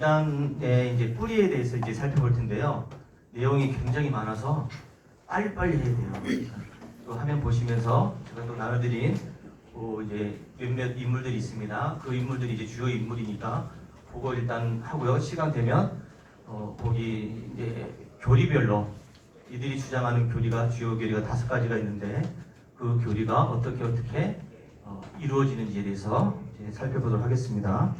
이단의 이제 뿌리에 대해서 이제 살펴볼 텐데요. 내용이 굉장히 많아서 빨리빨리 해야 돼요. 또 화면 보시면서 제가 또 나눠드린 이제 몇몇 인물들이 있습니다. 그 인물들이 이제 주요 인물이니까 그거 일단 하고요. 시간 되면 거기 이제 교리별로 이들이 주장하는 교리가 주요 교리가 5가지가 있는데 그 교리가 어떻게 이루어지는지에 대해서 이제 살펴보도록 하겠습니다.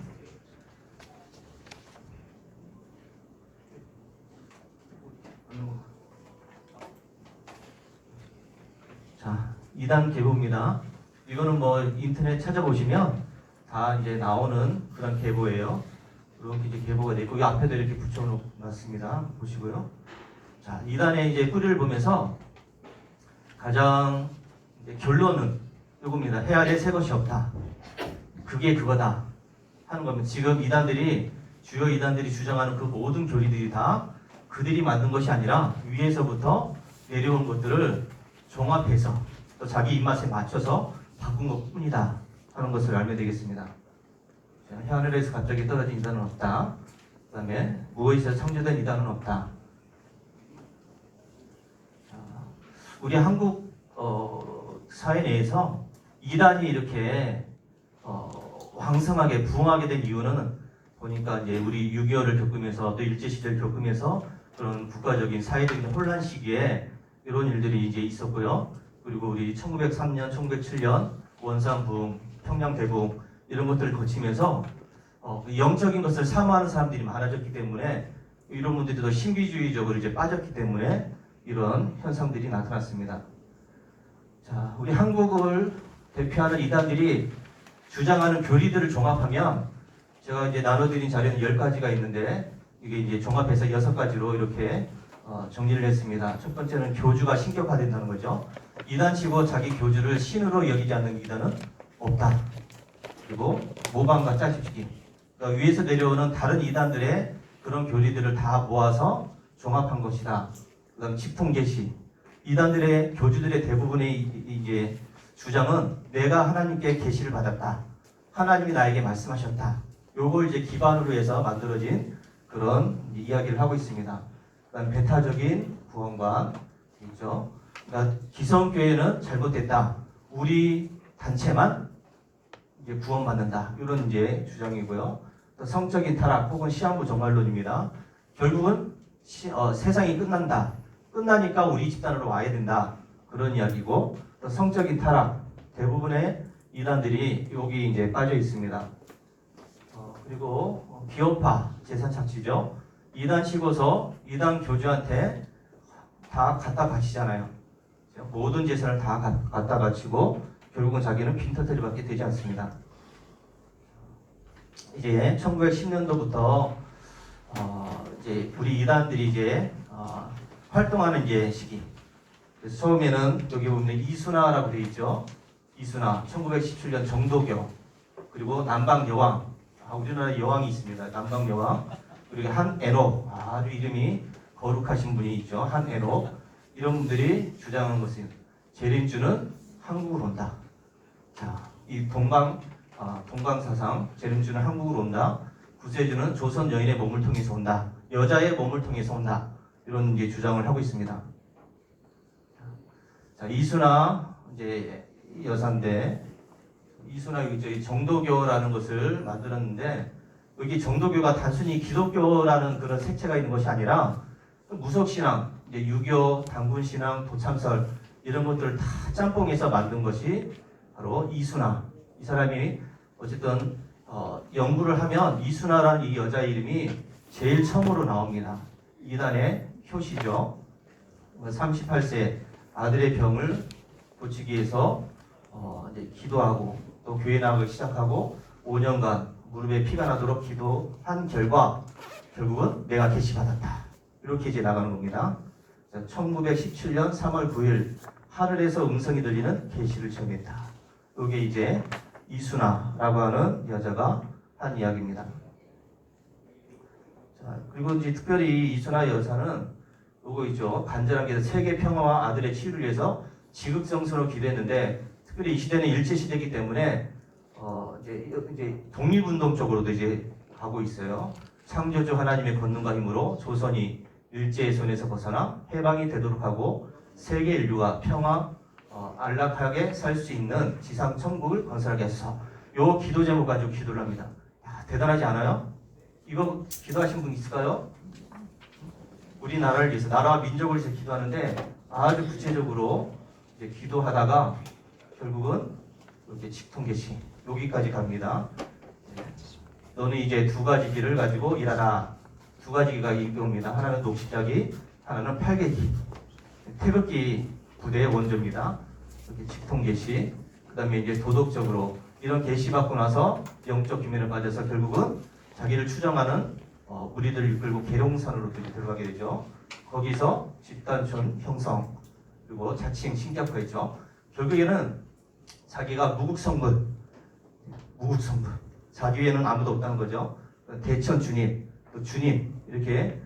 자, 2단 계보입니다. 이거는 뭐 인터넷 찾아보시면 다 이제 나오는 그런 계보예요. 이렇게 이제 계보가 되고 이 앞에도 이렇게 붙여놨습니다. 보시고요. 자, 2단의 이제 뿌리를 보면서 가장 이제 결론은 이겁니다. 해 아래 새 것이 없다. 그게 그거다 하는 겁니다. 지금 주요 2단들이 주장하는 그 모든 교리들이 다 그들이 만든 것이 아니라 위에서부터 내려온 것들을 종합해서 또 자기 입맛에 맞춰서 바꾼 것 뿐이다 하는 것을 알면 되겠습니다. 하늘에서 갑자기 떨어진 이단은 없다. 그 다음에 무엇에서 창조된 이단은 없다. 우리 한국 사회 내에서 이단이 이렇게 왕성하게 부흥하게 된 이유는 보니까 이제 우리 6.25를 겪으면서 또 일제시대를 겪으면서 그런 국가적인 사회적인 혼란 시기에 이런 일들이 이제 있었고요. 그리고 우리 1903년, 1907년 원산 부흥, 평양 대부흥 이런 것들을 거치면서 영적인 것을 사모하는 사람들이 많아졌기 때문에 이런 분들도 신비주의적으로 이제 빠졌기 때문에 이런 현상들이 나타났습니다. 자, 우리 한국을 대표하는 이단들이 주장하는 교리들을 종합하면 제가 이제 나눠드린 자료는 10가지가 있는데 이게 이제 종합해서 6가지로 이렇게 정리를 했습니다. 첫 번째는 교주가 신격화된다는 거죠. 이단치고 자기 교주를 신으로 여기지 않는 이단은 없다. 그리고 모방과 짜집기. 그러니까 위에서 내려오는 다른 이단들의 그런 교리들을 다 모아서 종합한 것이다. 그다음 직통계시. 이단들의 교주들의 대부분의 이제 주장은 내가 하나님께 계시를 받았다. 하나님이 나에게 말씀하셨다. 요걸 이제 기반으로 해서 만들어진 그런 이야기를 하고 있습니다. 그다음 배타적인 구원관 있죠. 그러니까 기성교회는 잘못됐다. 우리 단체만 이제 구원받는다. 이런 이제 주장이고요. 또 성적인 타락 혹은 시한부 종말론입니다. 결국은 세상이 끝난다. 끝나니까 우리 집단으로 와야 된다. 그런 이야기고 또 성적인 타락 대부분의 이단들이 여기 이제 빠져 있습니다. 그리고 기업화 재산 착취죠. 이단 치고서 이단 교주한테 다 갖다 바치잖아요. 모든 재산을 다 갖다 바치고 결국은 자기는 빈터터리밖에 되지 않습니다. 이제 1910년도부터 이제 우리 이단들이 이제 활동하는 이제 시기. 그래서 처음에는 여기 보면 이순화라고 되어 있죠. 이순화 1917년 정도교 그리고 남방 여왕. 우리나라에 여왕이 있습니다. 남방 여왕. 그리고 한애록 아주 이름이 거룩하신 분이 있죠. 한애록 이런 분들이 주장하는 것은 재림주는 한국으로 온다. 자, 이 동방사상 재림주는 한국으로 온다. 구세주는 조선 여인의 몸을 통해서 온다. 여자의 몸을 통해서 온다. 이런 이제 주장을 하고 있습니다. 자, 이순화 이제 여사인데 이순화 여기 정도교라는 것을 만들었는데 여기 정도교가 단순히 기독교라는 그런 색채가 있는 것이 아니라 무속신앙, 이제 유교, 당군신앙, 도참설 이런 것들을 다 짬뽕해서 만든 것이 바로 이순화. 이 사람이 어쨌든 연구를 하면 이순화라는 이 여자 이름이 제일 처음으로 나옵니다. 이단의 효시죠. 38세 아들의 병을 고치기 위해서 이제 기도하고 또 교회 나가기 시작하고 5년간 무릎에 피가 나도록 기도한 결과 결국은 내가 계시받았다. 이렇게 이제 나가는 겁니다. 1917년 3월 9일 하늘에서 음성이 들리는 계시를 전했다. 이게 이제 이순화라고 하는 여자가 한 이야기입니다. 자, 그리고 이제 특별히 이순화 여사는 요거 있죠. 간절한 기도 세계 평화와 아들의 치유를 위해서 지극정성으로 기도했는데 특별히 이 시대는 일제 시대이기 때문에 이제 독립운동 쪽으로도 이제 가고 있어요. 창조주 하나님의 권능과 힘으로 조선이 일제의 손에서 벗어나 해방이 되도록 하고 세계 인류가 평화 안락하게 살 수 있는 지상 천국을 건설하게 하소서. 요 기도 제목 가지고 기도를 합니다. 야, 대단하지 않아요? 이거 기도하신 분 있을까요? 우리나라를 위해서, 나라와 민족을 위해서 기도하는데 아주 구체적으로 이제 기도하다가 결국은 이렇게 직통계시 여기까지 갑니다. 너는 이제 두 가지 길을 가지고 일하라. 두 가지 기가 이겁니다. 하나는 녹십자기, 하나는 팔개기. 태극기 부대의 원조입니다. 이렇게 직통계시. 그 다음에 이제 도덕적으로 이런 계시 받고 나서 영적 기면을 빠져서 결국은 자기를 추정하는 우리들을 이끌고 계룡산으로 들어가게 되죠. 거기서 집단촌 형성 그리고 자칭 신격화했죠. 결국에는 자기가 무국성분 자기 외에는 아무도 없다는 거죠. 대천 주님, 또 주님 이렇게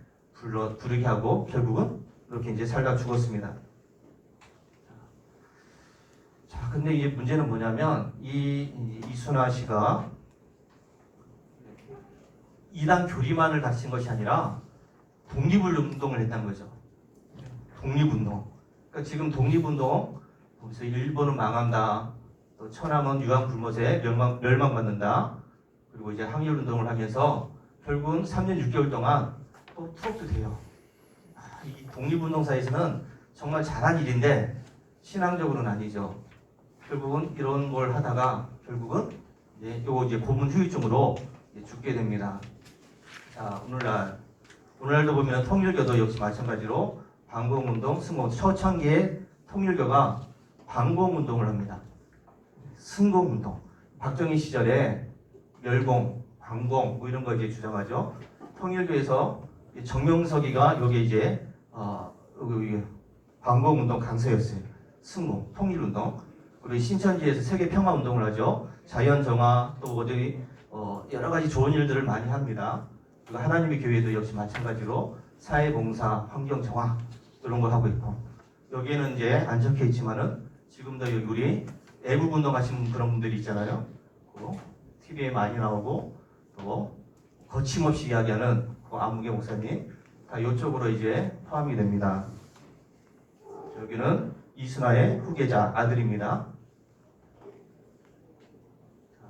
부르게 하고 결국은 이렇게 이제 살다 죽었습니다. 자, 근데 이게 문제는 뭐냐면 이순화 씨가 이단 교리만을 가르친 것이 아니라 독립운동을 했다는 거죠. 독립운동. 그러니까 지금 독립운동, 거기서 일본은 망한다, 또 천황은 유황 불못에 멸망받는다, 그리고 이제 항일운동을 하면서 결국은 3년 6개월 동안 또 투옥도 돼요. 이 독립운동사에서는 정말 잘한 일인데 신앙적으로는 아니죠. 결국은 이런 걸 하다가 결국은 이제 고문 후유증으로 죽게 됩니다. 자, 오늘날도 보면 통일교도 역시 마찬가지로 반공운동, 승공, 초창기에 통일교가 반공운동을 합니다. 승공운동, 박정희 시절에 멸공, 반공 뭐 이런 거 이제 주장하죠. 통일교에서 정명석이가 여기 이제 반공운동 강서였어요. 승공, 통일운동. 그리고 신천지에서 세계 평화운동을 하죠. 자연정화 또 어디 여러 가지 좋은 일들을 많이 합니다. 그리고 하나님의 교회도 역시 마찬가지로 사회봉사, 환경정화 이런 걸 하고 있고, 여기에는 이제 안 적혀 있지만은 지금도 여기 우리 애국운동 하시는 그런 분들이 있잖아요. TV에 많이 나오고 또 거침없이 이야기하는 안무개 목사님 다 이쪽으로 이제 포함이 됩니다. 여기는 이순화의 후계자 아들입니다.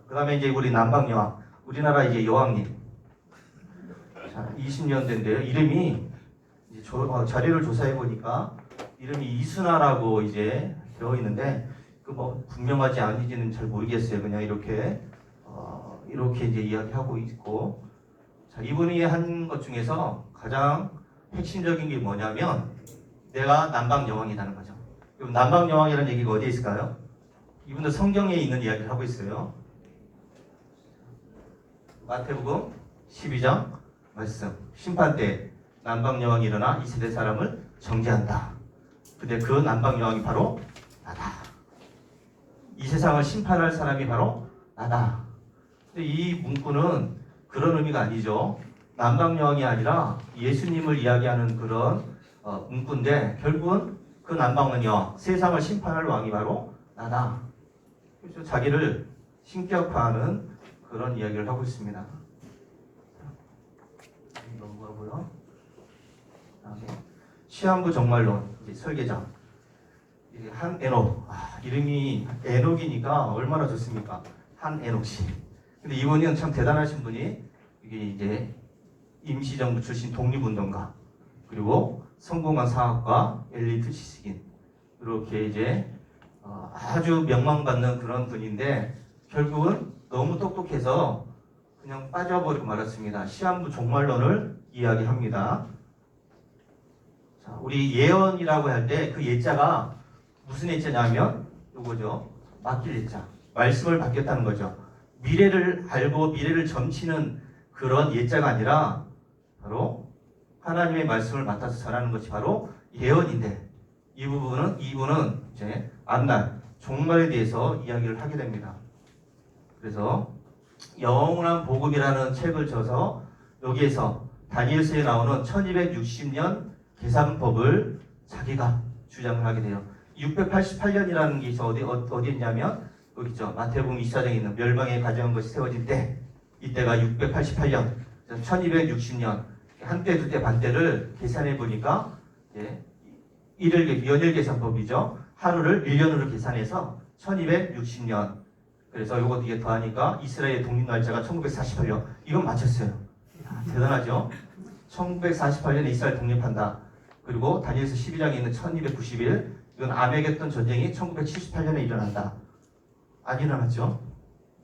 그 다음에 이제 우리 남방여왕, 우리나라 이제 여왕님. 자, 20년 된데요. 이름이 이제 자료를 조사해 보니까 이름이 이순화라고 이제 되어 있는데 그 뭐 분명하지 아닌지는 잘 모르겠어요. 그냥 이렇게 이제 이야기하고 있고, 자, 이분이 한 것 중에서 가장 핵심적인 게 뭐냐면 내가 남방여왕이라는 거죠. 그럼 남방여왕이라는 얘기가 어디에 있을까요? 이분도 성경에 있는 이야기를 하고 있어요. 마태복음 12장 말씀. 심판 때 남방여왕이 일어나 이 세대 사람을 정죄한다. 근데 그 남방여왕이 바로 나다. 이 세상을 심판할 사람이 바로 나다. 근데 이 문구는 그런 의미가 아니죠. 남방여왕이 아니라 예수님을 이야기하는 그런 문구인데 결국은 그 남방여왕, 세상을 심판할 왕이 바로 나다. 그래서 자기를 신격화하는 그런 이야기를 하고 있습니다. 넘어가고요. 다음에 시한부 종말론 이제 설계자 한에녹. 이름이 에녹이니까 얼마나 좋습니까? 한에녹 씨. 근데 이분은 참 대단하신 분이 이게 이제 임시정부 출신 독립운동가 그리고 성공한 사학과 엘리트 지식인 이렇게 이제 아주 명망받는 그런 분인데 결국은 너무 똑똑해서 그냥 빠져버리고 말았습니다. 시한부 종말론을 이야기합니다. 자, 우리 예언이라고 할 때 그 예자가 무슨 예자냐면 요거죠. 맡길 예자. 말씀을 받겠다는 거죠. 미래를 알고 미래를 점치는 그런 예자가 아니라 바로 하나님의 말씀을 맡아서 전하는 것이 바로 예언인데 이분은 이제 앞날 종말에 대해서 이야기를 하게 됩니다. 그래서 영원한 복음이라는 책을 써서 여기에서 다니엘서에 나오는 1260년 계산법을 자기가 주장을 하게 돼요. 688년이라는 게 어디 있냐면 여기 있죠. 마태복음 24장에 있는 멸망에 가져온 것이 세워질 때 이때가 688년. 1260년 한때 두때 반때를 계산해 보니까 연일 계산법이죠. 하루를 1년으로 계산해서 1260년. 그래서 요거 이게 더하니까 이스라엘 독립 날짜가 1948년. 이건 맞췄어요. 대단하죠? 1948년에 이스라엘 독립한다. 그리고 다니엘서 12장에 있는 1290일. 이건 아메겟돈 전쟁이 1978년에 일어난다. 안 일어났죠?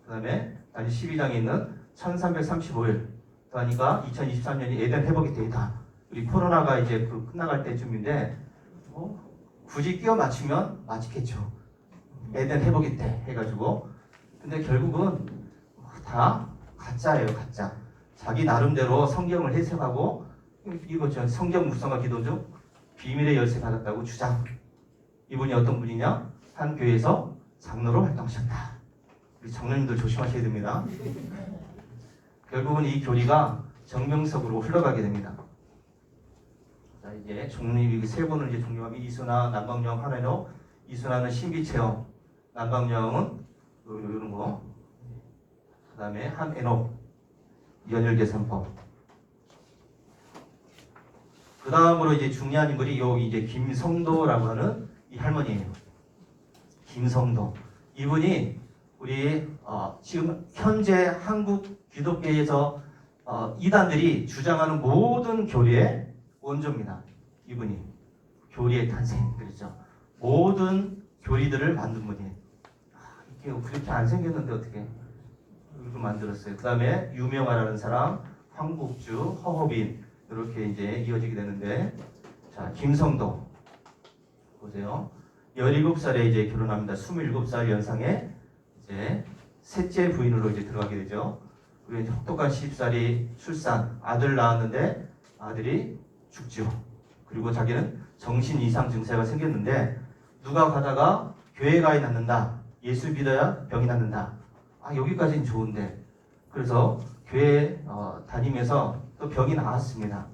그 다음에 다니엘 12장에 있는 1335일. 더하니까 2023년이 에덴 회복이 되다. 우리 코로나가 이제 끝나갈 때쯤인데 굳이 끼워 맞추면 맞겠죠. 에덴 회복이 때 해가지고. 근데 결국은 다 가짜예요, 가짜. 자기 나름대로 성경을 해석하고 이거 성경 묵상과 기도 중 비밀의 열쇠 받았다고 주장. 이분이 어떤 분이냐? 한 교회에서 장로로 활동하셨다. 우리 장로님들 조심하셔야 됩니다. 결국은 이 교리가 정명석으로 흘러가게 됩니다. 자, 이제 종립이 세 분을 이제 종립하면 이순화, 남방령, 한해로. 이순화는 신비체험, 남방령은 이런 거. 그 다음에 한해로 연일계산법. 그 다음으로 이제 중요한 인물이 여기 이제 김성도라고 하는 이 할머니예요. 김성도. 이분이 우리 지금 현재 한국 기독교에서 이단들이 주장하는 모든 교리의 원조입니다. 이분이 교리의 탄생 그렇죠. 모든 교리들을 만든 분이에요. 이게 그렇게 안 생겼는데 어떻게 이렇게 만들었어요. 그 다음에 유명하라는 사람, 황국주, 허허빈 이렇게 이제 이어지게 되는데, 자 김성도 보세요. 17살에 이제 결혼합니다. 27살 연상에 이제 셋째 부인으로 이제 들어가게 되죠. 그리고 이제 혹독한 시집살이 출산, 아들 낳았는데 아들이 죽죠. 그리고 자기는 정신 이상 증세가 생겼는데 누가 가다가 교회 가야 낫는다. 예수 믿어야 병이 낫는다. 여기까지는 좋은데. 그래서 교회 다니면서 또 병이 나았습니다.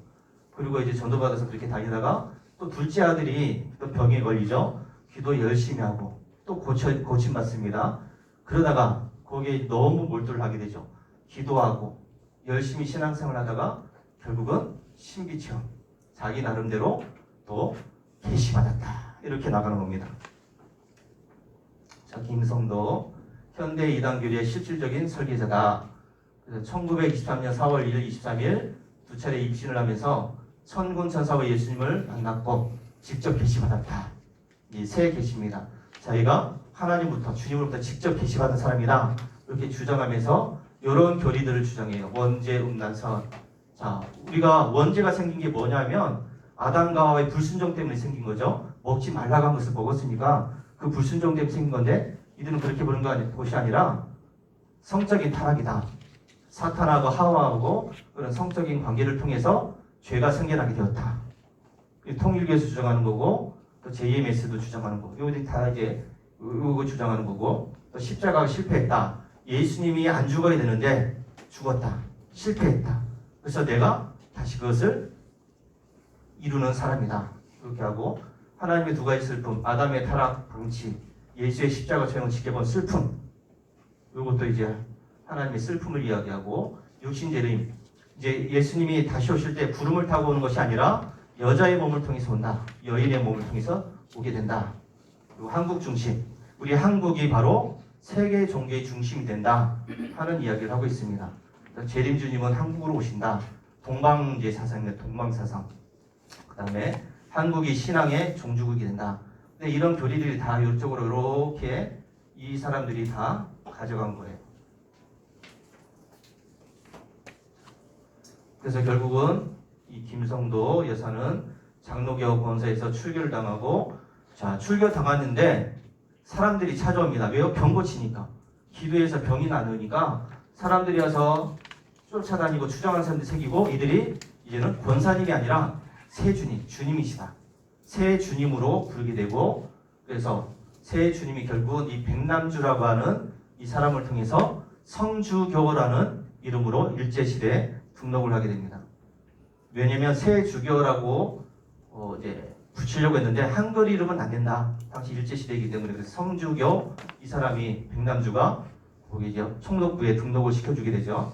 그리고 이제 전도받아서 그렇게 다니다가 또 둘째 아들이 또 병에 걸리죠. 기도 열심히 하고 또 고침받습니다. 그러다가 거기에 너무 몰두를 하게 되죠. 기도하고 열심히 신앙생활 하다가 결국은 신비체험, 자기 나름대로 또 계시받았다. 이렇게 나가는 겁니다. 자, 김성도 현대 이단교리의 실질적인 설계자다. 그래서 1923년 4월 1일, 23일 두 차례 입신을 하면서 천군 천사와 예수님을 만났고 직접 계시받았다. 이 세 계시입니다. 자기가 하나님부터 주님으로부터 직접 계시받은 사람이다. 이렇게 주장하면서 이런 교리들을 주장해요. 원죄, 음란선. 자, 우리가 원죄가 생긴 게 뭐냐면 아담과 하와의 불순종 때문에 생긴 거죠. 먹지 말라고 한 것을 먹었으니까 그 불순종 때문에 생긴 건데 이들은 그렇게 보는 것이 아니라 성적인 타락이다. 사탄하고 하와하고 그런 성적인 관계를 통해서 죄가 생겨나게 되었다. 통일교에서 주장하는 거고 또 JMS도 주장하는 거고 이것들이 다 이제 이거 주장하는 거고 또 십자가가 실패했다. 예수님이 안 죽어야 되는데 죽었다. 실패했다. 그래서 내가 다시 그것을 이루는 사람이다. 그렇게 하고 하나님의 두 가지 슬픔, 아담의 타락 방치, 예수의 십자가 처형을 지켜본 슬픔. 이것도 이제 하나님의 슬픔을 이야기하고 육신재림. 이제 예수님이 다시 오실 때 구름을 타고 오는 것이 아니라 여자의 몸을 통해서 온다. 여인의 몸을 통해서 오게 된다. 그리고 한국 중심. 우리 한국이 바로 세계 종교의 중심이 된다 하는 이야기를 하고 있습니다. 재림주님은 한국으로 오신다. 동방제 사상입니다. 동방사상. 그 다음에 한국이 신앙의 종주국이 된다. 근데 이런 교리들이 다 이쪽으로 이렇게 이 사람들이 다 가져간 거예요. 그래서 결국은 이 김성도 여사는 장로교 권사에서 출교를 당하고, 자, 출교 당했는데 사람들이 찾아옵니다. 왜요? 병 고치니까. 기도해서 병이 나으니까 사람들이 와서 쫓아다니고 주장하는 사람들이 생기고 이들이 이제는 권사님이 아니라 새 주님, 주님이시다. 새 주님으로 부르게 되고, 그래서 새 주님이 결국은 이 백남주라고 하는 이 사람을 통해서 성주교라는 이름으로 일제시대에 등록을 하게 됩니다. 왜냐면 새 주교라고 이제 붙이려고 했는데 한글 이름은 안 된다. 당시 일제시대이기 때문에. 그래서 성주교 이 사람이 백남주가 거기 이제 총독부에 등록을 시켜주게 되죠.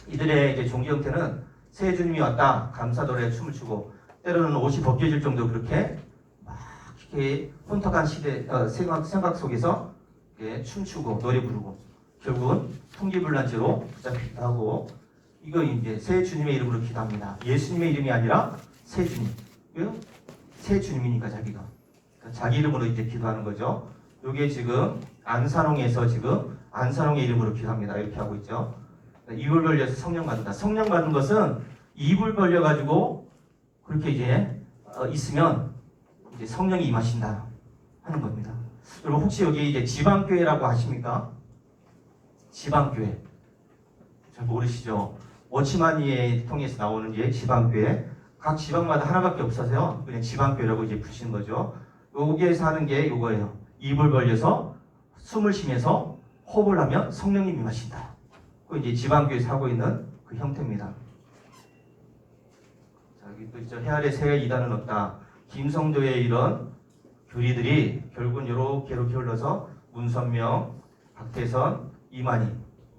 이들의 이제 종교 형태는 새 주님이 왔다 감사도래 춤을 추고 때로는 옷이 벗겨질 정도 그렇게 막 이렇게 혼탁한 시대 생각 속에서 춤추고 노래 부르고 결국은 통기불난죄로 붙잡히기도 하고 이거 이제 새 주님의 이름으로 기도합니다. 예수님의 이름이 아니라 새 주님. 왜요? 새 주님이니까 자기가 그러니까 자기 이름으로 이제 기도하는 거죠. 이게 지금 안산홍에서 지금 안산홍의 이름으로 기도합니다. 이렇게 하고 있죠. 입을 벌려서 성령 받는다. 성령 받는 것은 입을 벌려 가지고 그렇게 이제 있으면 이제 성령이 임하신다 하는 겁니다. 여러분 혹시 여기 이제 지방교회라고 아십니까? 지방교회 잘 모르시죠? 워치마니에 통해서 나오는 이제 지방교회 각 지방마다 하나밖에 없어서요. 그냥 지방교회라고 이제 부르시는 거죠. 여기에서 하는 게 이거예요. 입을 벌려서 숨을 쉬면서 호흡을 하면 성령님이 임하신다. 그 이제 지방교회에서 하고 있는 그 형태입니다. 자, 여기 또 있죠. 해아래 새 이단은 없다. 김성도의 이런 교리들이 결국은 이렇게 흘러서 문선명, 박태선, 이만희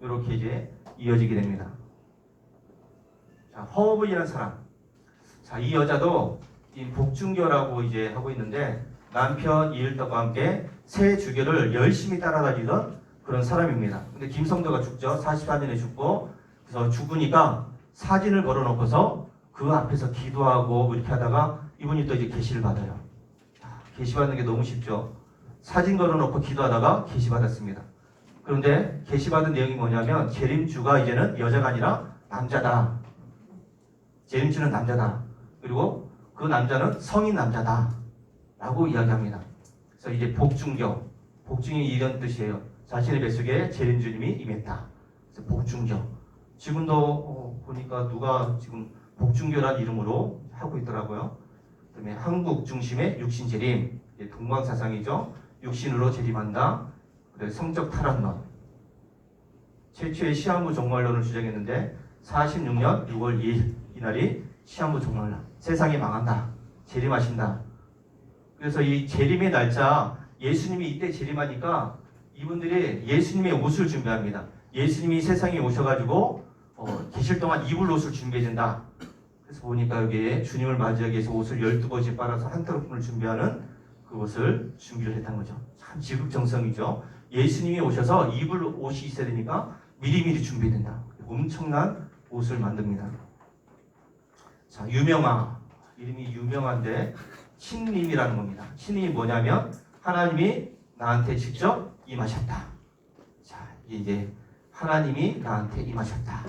이렇게 이제 이어지게 됩니다. 자, 허업이라는 사람. 자, 이 여자도 이 복중교라고 이제 하고 있는데 남편 이일덕과 함께 새 주교를 열심히 따라다니던 그런 사람입니다. 근데 김성도가 죽죠. 44년에 죽고 그래서 죽으니까 사진을 걸어놓고서 그 앞에서 기도하고 이렇게 하다가 이분이 또 이제 계시를 받아요. 계시 받는 게 너무 쉽죠. 사진 걸어놓고 기도하다가 계시 받았습니다. 그런데 계시 받은 내용이 뭐냐면 재림주가 이제는 여자가 아니라 남자다. 재림주는 남자다. 그리고 그 남자는 성인 남자다. 라고 이야기합니다. 그래서 이제 복중교, 복중이 이런 뜻이에요. 자신의 뱃속에 재림주님이 임했다. 그래서 복중교. 지금도 보니까 누가 지금 복중교란 이름으로 하고 있더라고요. 그다음에 한국 중심의 육신 재림, 동방사상이죠. 육신으로 재림한다. 그다음에 성적 탈환론. 최초의 시한부 종말론을 주장했는데 46년 6월 2일 이날이 시한부 종말론. 세상이 망한다. 재림하신다. 그래서 이 재림의 날짜 예수님이 이때 재림하니까 이분들이 예수님의 옷을 준비합니다. 예수님이 세상에 오셔가지고 계실 동안 입을 옷을 준비해야 된다. 그래서 보니까 여기에 주님을 맞이하기 위해서 옷을 12벌씩 빨아서 한 타로분을 준비하는 그것을 준비를 했다는 거죠. 참 지극정성이죠. 예수님이 오셔서 입을 옷이 있어야 되니까 미리미리 준비해야 된다. 엄청난 옷을 만듭니다. 자, 유명한 이름이 유명한데 신님이라는 겁니다. 신님이 뭐냐면 하나님이 나한테 직접 임하셨다. 자, 이제 하나님이 나한테 임하셨다.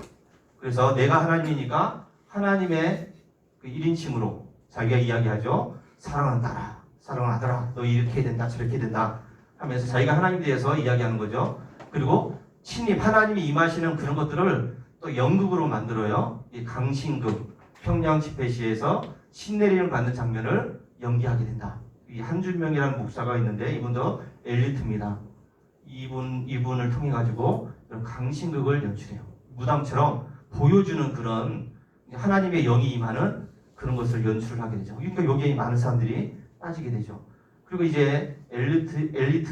그래서 내가 하나님이니까 하나님의 그 1인칭으로 자기가 이야기하죠. 사랑하는 딸아, 사랑하는 아들아, 너 이렇게 해야 된다, 저렇게 해야 된다 하면서 자기가 하나님에 대해서 이야기하는 거죠. 그리고 신님 하나님이 임하시는 그런 것들을 또 연극으로 만들어요. 이 강신극, 평양 집회시에서 신내림을 받는 장면을 연기하게 된다. 이 한준명이라는 목사가 있는데 이분도 엘리트입니다. 이분을 통해 가지고 강신극을 연출해요. 무당처럼 보여주는 그런 하나님의 영이 임하는 그런 것을 연출을 하게 되죠. 그러니까 여기에 많은 사람들이 빠지게 되죠. 그리고 이제 엘리트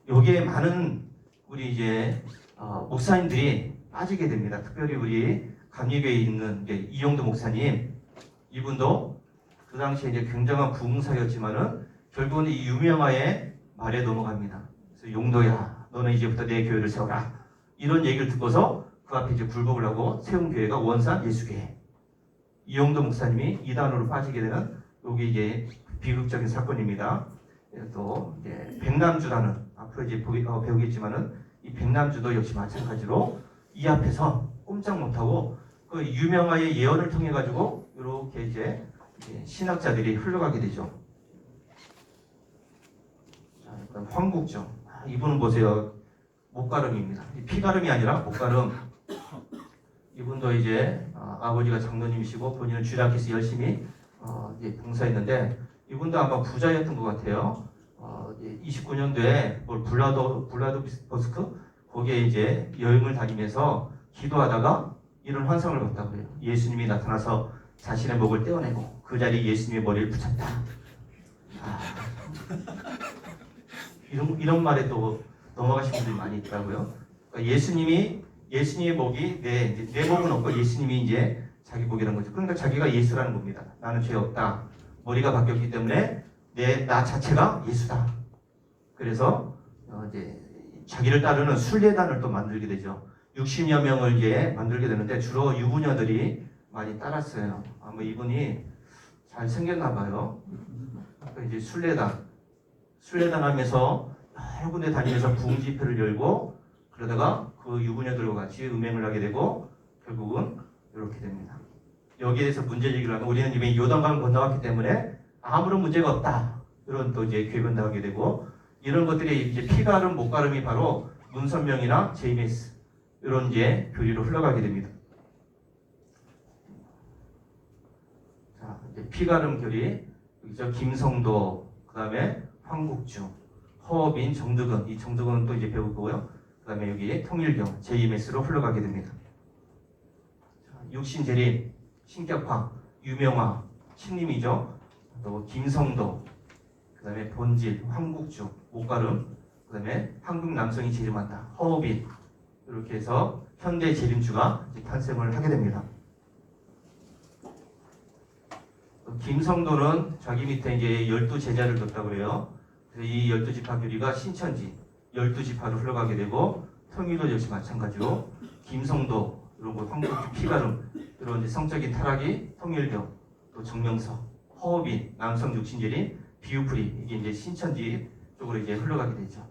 여기에 많은 우리 이제 목사님들이 빠지게 됩니다. 특별히 우리 감리교회에 있는 이용도 목사님, 이분도 그 당시에 이제 굉장한 부흥사였지만은 결국은 이 유명화의 말에 넘어갑니다. 그래서 용도야, 너는 이제부터 내 교회를 세워라. 이런 얘기를 듣고서 그 앞에 이제 굴복을 하고 세운 교회가 원산 예수교회. 이용도 목사님이 이단으로 빠지게 되는 여기 이제 비극적인 사건입니다. 또 이제 백남주라는 앞으로 이제 배우겠지만은 이 백남주도 역시 마찬가지로 이 앞에서 꼼짝 못하고 그 유명화의 예언을 통해 가지고 이렇게 이제 신학자들이 흘러가게 되죠. 자, 일단 황국정. 이분은 보세요. 목가름입니다. 피가름이 아니라 목가름. 이분도 이제 아버지가 장로님이시고 본인은 주일학교에서 열심히 이제 봉사했는데 이분도 아마 부자였던 것 같아요. 29년도에 블라디보스토크 거기에 이제 여행을 다니면서 기도하다가 이런 환상을 봤다고 해요. 예수님이 나타나서 자신의 목을 떼어내고 그 자리에 예수님의 머리를 붙였다. 이런 말에 또 넘어가신 분들이 많이 있더라고요. 그러니까 예수님이 예수님의 목이 내 목은 없고 예수님이 이제 자기 목이라는 거죠. 그러니까 자기가 예수라는 겁니다. 나는 죄 없다. 머리가 바뀌었기 때문에 나 자체가 예수다. 그래서 이제 자기를 따르는 순례단을 또 만들게 되죠. 60여 명을 이제 만들게 되는데 주로 유부녀들이 많이 따랐어요. 아마 이분이 잘 생겼나 봐요. 이제 순례단 하면서 여러 군데 다니면서 부흥 집회를 열고 그러다가 그 유부녀들과 같이 음행을 하게 되고 결국은 이렇게 됩니다. 여기에 대해서 문제 제기를 하면 우리는 이미 요단강을 건너왔기 때문에 아무런 문제가 없다. 이런 또 이제 궤변당하게 되고 이런 것들이 이제 피가름, 목가름이 바로 문선명이나 JMS 이런 이제 교리로 흘러가게 됩니다. 자, 이제 피가름 교리, 여기서 김성도, 그 다음에 황국주, 허업인, 정득은, 이 정득은 또 이제 배울 거고요. 그 다음에 여기 통일경, JMS로 흘러가게 됩니다. 자, 육신재림, 신격화, 유명화, 신림이죠. 또 김성도, 그 다음에 본질, 황국주, 목가름, 그 다음에 한국 남성이 재림한다, 허업인, 이렇게 해서 현대 재림주가 탄생을 하게 됩니다. 김성도는 자기 밑에 이제 12제자를 뒀다고 해요. 그래서 이 12지파 교리가 신천지 12지파로 흘러가게 되고 통일도 역시 마찬가지로 김성도, 그리고 황국주, 피가름 이런 이제 성적인 타락이 통일교, 또 정명서, 허업인, 남성 육신재림, 비유프리 이게 이제 신천지 쪽으로 이제 흘러가게 되죠.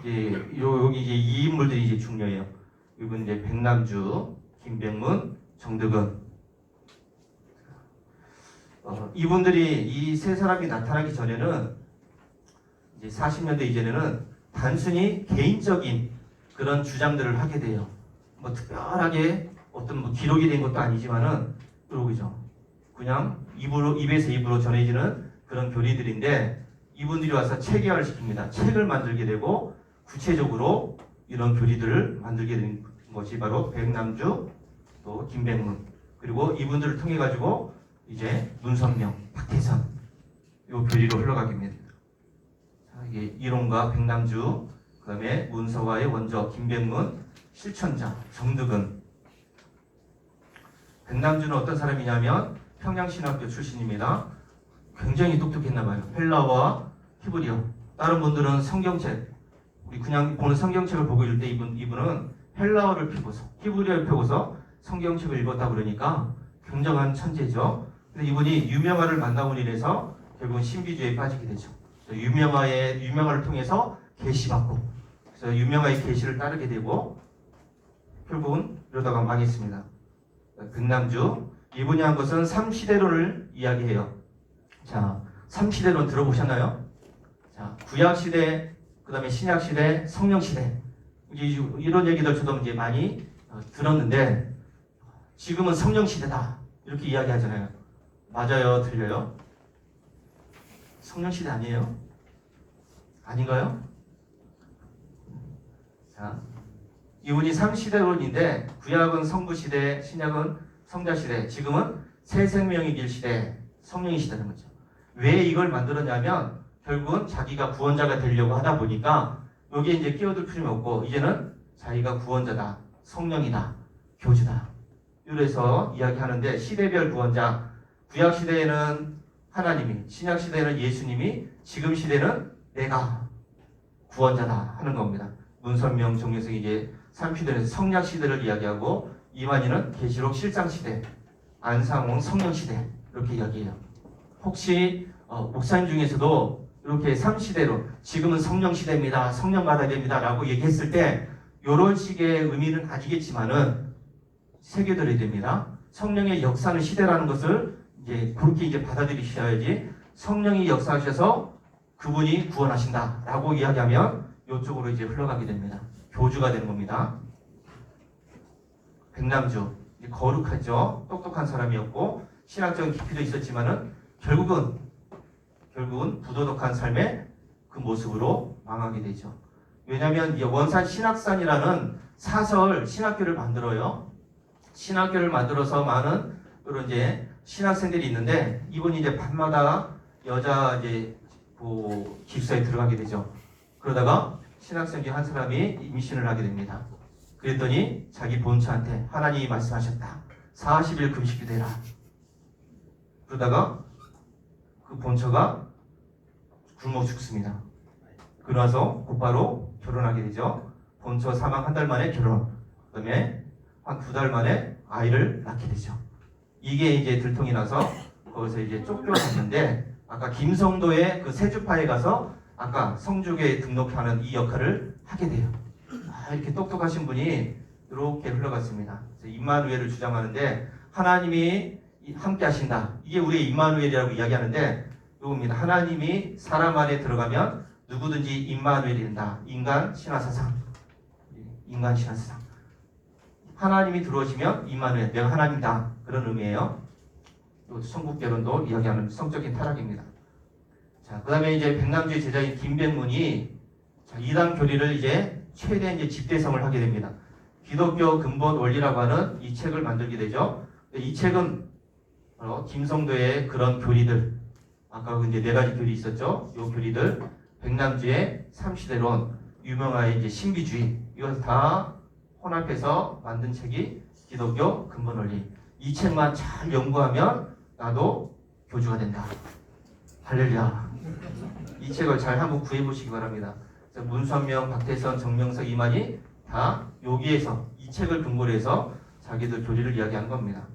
이제 여기 이제 이 인물들이 이제 중요해요. 이분 이제 백남주, 김백문, 정득은. 이분들이 이 세 사람이 나타나기 전에는 이제 40년대 이전에는 단순히 개인적인 그런 주장들을 하게 돼요. 뭐 특별하게 어떤 뭐 기록이 된 것도 아니지만은 그러고죠. 그냥 입에서 입으로 전해지는 그런 교리들인데 이분들이 와서 체계화를 시킵니다. 책을 만들게 되고 구체적으로 이런 교리들을 만들게 된 것이 바로 백남주, 또 김백문, 그리고 이분들을 통해 가지고 이제 문선명, 박태선 이 교리로 흘러가게 됩니다. 자, 이게 이론가 백남주, 그 다음에 문서화의 원조 김백문, 실천자 정득은. 백남주는 어떤 사람이냐면 평양신학교 출신입니다. 굉장히 똑똑했나봐요. 헬라어와 히브리어. 다른 분들은 성경책, 우리 그냥 보는 성경책을 보고 있을 때 이분은 헬라어를 펴고서 히브리어를 펴고서 성경책을 읽었다 그러니까 굉장한 천재죠. 근데 이분이 유명화를 만나고 인해서 결국은 신비주의에 빠지게 되죠. 유명화를 통해서 계시받고, 그래서 유명화의 계시를 따르게 되고 결국은 이러다가 망했습니다. 백남주, 이분이 한 것은 3시대론을 이야기해요. 자, 3시대론 들어보셨나요? 자, 구약시대, 그 다음에 신약시대, 성령시대. 이런 얘기들 저도 이제 많이 들었는데 지금은 성령시대다 이렇게 이야기하잖아요. 맞아요? 들려요? 성령시대 아니에요? 아닌가요? 자, 이분이 3시대론인데 구약은 성부시대, 신약은 성자시대, 지금은 새 생명의 길 시대, 성령의 시대라는 거죠. 왜 이걸 만들었냐면 결국은 자기가 구원자가 되려고 하다 보니까 여기에 이제 끼어들 필요는 없고 이제는 자기가 구원자다, 성령이다, 교주다. 이래서 이야기하는데 시대별 구원자, 구약 시대에는 하나님이, 신약 시대에는 예수님이, 지금 시대는 내가 구원자다 하는 겁니다. 문선명, 정명석이 이제 3시대에서 성약 시대를 이야기하고 이만희는 계시록 실상 시대, 안상홍 성령 시대 이렇게 이야기해요. 혹시 목사님 중에서도 이렇게 3시대로 지금은 성령 시대입니다, 성령 받아야 됩니다 라고 얘기했을 때 이런 식의 의미는 아니겠지만은 새겨들어야 됩니다. 성령의 역사는 시대라는 것을 이제 그렇게 이제 받아들이셔야지, 성령이 역사하셔서 그분이 구원하신다 라고 이야기하면 이쪽으로 이제 흘러가게 됩니다. 교주가 되는 겁니다. 백남주, 거룩하죠. 똑똑한 사람이었고 신학적인 깊이도 있었지만은 결국은 부도덕한 삶의 그 모습으로 망하게 되죠. 왜냐하면 원산 신학산이라는 사설 신학교를 만들어요. 신학교를 만들어서 많은 그런 이제 신학생들이 있는데 이분이 이제 밤마다 여자 이제 기숙사에 들어가게 되죠. 그러다가 신학생 중 한 사람이 임신을 하게 됩니다. 그랬더니 자기 본처한테 하나님이 말씀하셨다. 40일 금식기도해라. 그러다가 그 본처가 굶어 죽습니다. 그러나서 곧바로 결혼하게 되죠. 본처 사망 한 달 만에 결혼. 그다음에 한 2달 만에 아이를 낳게 되죠. 이게 이제 들통이 나서 거기서 이제 쫓겨났는데 아까 김성도의 그 세주파에 가서 아까 성주교에 등록하는 이 역할을 하게 돼요. 이렇게 똑똑하신 분이 이렇게 흘러갔습니다. 임마누엘을 주장하는데 하나님이 함께 하신다. 이게 우리의 임마누엘이라고 이야기하는데 이겁니다. 하나님이 사람 안에 들어가면 누구든지 임마누엘이 된다. 인간 신화사상. 인간 신화사상. 하나님이 들어오시면 임마누엘, 내가 하나님이다. 그런 의미예요. 천국결혼도 이야기하는 성적인 타락입니다. 자, 그 다음에 이제 백남주의 제자인 김백문이 이단 교리를 이제 최대 이제 집대성을 하게 됩니다. 기독교 근본 원리라고 하는 이 책을 만들게 되죠. 이 책은 바로 김성도의 그런 교리들, 아까 이제 4가지 교리 있었죠. 이 교리들, 백남주의 삼시대론, 유명한 이제 신비주의, 이것을 다 혼합해서 만든 책이 기독교 근본 원리. 이 책만 잘 연구하면 나도 교주가 된다. 할렐루야. 이 책을 잘 한번 구해보시기 바랍니다. 문선명, 박태선, 정명석, 이만희 다 여기에서 이 책을 근거로 해서 자기들 교리를 이야기한 겁니다.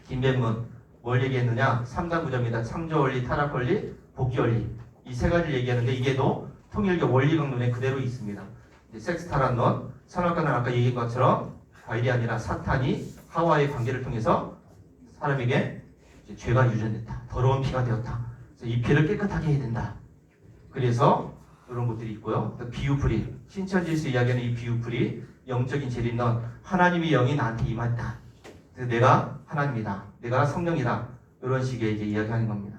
김백문 뭘 얘기했느냐? 3단 구조입니다. 창조원리, 타락원리, 복귀원리. 이 3가지를 얘기하는데 이게 또 통일교 원리강론에 그대로 있습니다. 섹스탈한론, 선악과는 아까 얘기한 것처럼 과일이 아니라 사탄이 하와의 관계를 통해서 사람에게 죄가 유전됐다. 더러운 피가 되었다. 그래서 이 피를 깨끗하게 해야 된다. 그래서 이런 것들이 있고요. 비유풀이, 신천지에서 이야기하는 이 비유풀이 영적인 재림론, 하나님의 영이 나한테 임했다. 그래서 내가 하나님이다. 내가 성령이다. 이런 식의 이제 이야기하는 겁니다.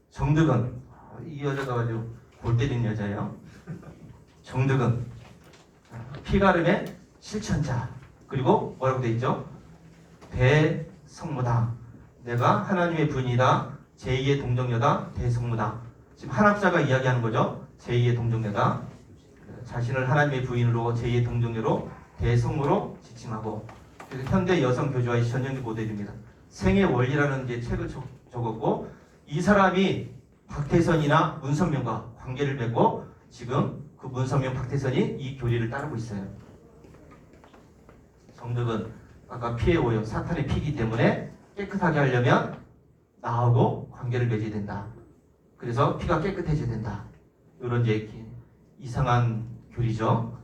정득은 이 여자가 아주 골 때리는 여자예요. 정득은 피가름의 실천자. 그리고 뭐라고 돼 있죠? 대성모다. 내가 하나님의 부인이다. 제2의 동정녀다. 대성모다. 지금 한학자가 이야기하는 거죠. 제2의 동정녀다. 자신을 하나님의 부인으로 제2의 동정녀로 대성모로 지칭하고, 그래서 현대 여성 교주와의 전형적 모델입니다. 생의 원리라는 이제 책을 적었고, 이 사람이 박태선이나 문선명과 관계를 맺고 지금 그 문선명, 박태선이 이 교리를 따르고 있어요. 정득은 아까 피의 오염, 사탄의 피기 때문에 깨끗하게 하려면 나하고 관계를 맺어야 된다. 그래서 피가 깨끗해져야 된다. 이런 이제 이상한 교리죠.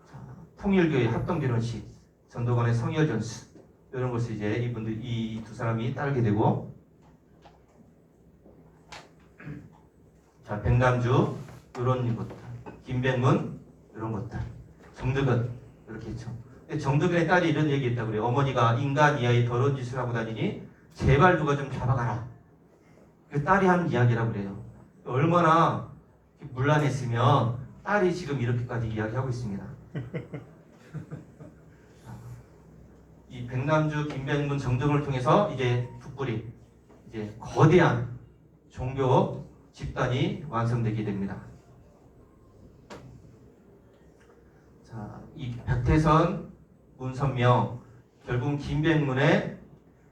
자, 통일교의 합동결혼식, 전도관의 성혈전수, 이런 것을 이제 이분들, 이 두 사람이 따르게 되고, 자, 백남주 이런 것들, 김백문 이런 것들, 정득은 이렇게 있죠. 정득은의 딸이 이런 얘기했다고 그래요. 어머니가 인간 이하의 더러운 짓을 하고 다니니 제발 누가 좀 잡아가라. 그 딸이 하는 이야기라고 그래요. 얼마나 문란했으면 딸이 지금 이렇게까지 이야기하고 있습니다. 이 백남주, 김백문, 정등을 통해서 이제 북불이 이제 거대한 종교 집단이 완성되게 됩니다. 자, 이 박태선, 문선명, 결국 김백문의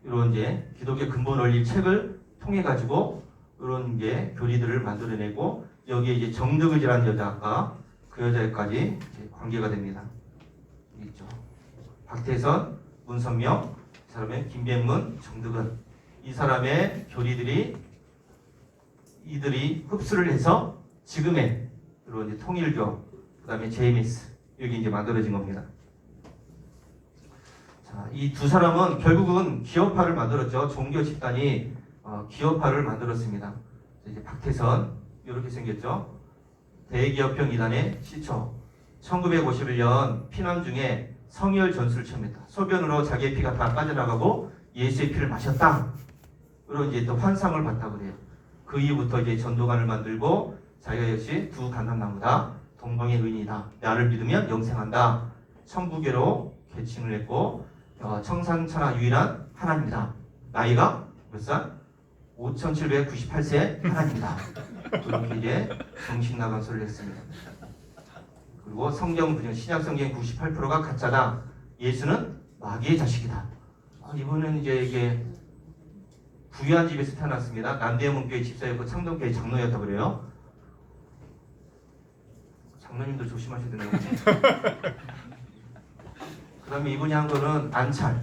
이런 이제 기독교 근본 원리 책을 통해 가지고 이런 이제 교리들을 만들어내고, 여기에 이제 정득이라는 여자가 그 여자까지 관계가 됩니다. 있죠. 박태선, 문선명, 이 사람의 김백문, 정득은, 이 사람의 교리들이 이들이 흡수를 해서 지금의 이런 이제 통일교, 그다음에 JMS 여기 이제 만들어진 겁니다. 자, 이 두 사람은 결국은 기업화를 만들었죠. 종교 집단이 기업화를 만들었습니다. 이제 박태선 이렇게 생겼죠. 대기업형 이단의 시초. 1951년 피난 중에 성혈 전술을 처음했다. 소변으로 자기의 피가 다 빠져나가고 예수의 피를 마셨다. 그리고 이제 또 환상을 봤다고 그래요. 그 이후부터 이제 전도관을 만들고 자기가 역시 두 감람나무다. 동방의 의인이다. 나를 믿으면 영생한다. 천부교로 계칭을 했고 청산천하 유일한 하나님이다. 나이가 몇 살? 5798세 하나님이다. 그렇게 이제 정신나간소리를 했습니다. 그리고 성경 분열 신약 성경 98%가 가짜다. 예수는 마귀의 자식이다. 이분은 이제 이게 부유한 집에서 태어났습니다. 남대문교회 집사였고 창동교회 장로였다고 그래요. 장로님도 조심하셔야 되는 거지. 그 다음에 이분이 한 거는 안찰.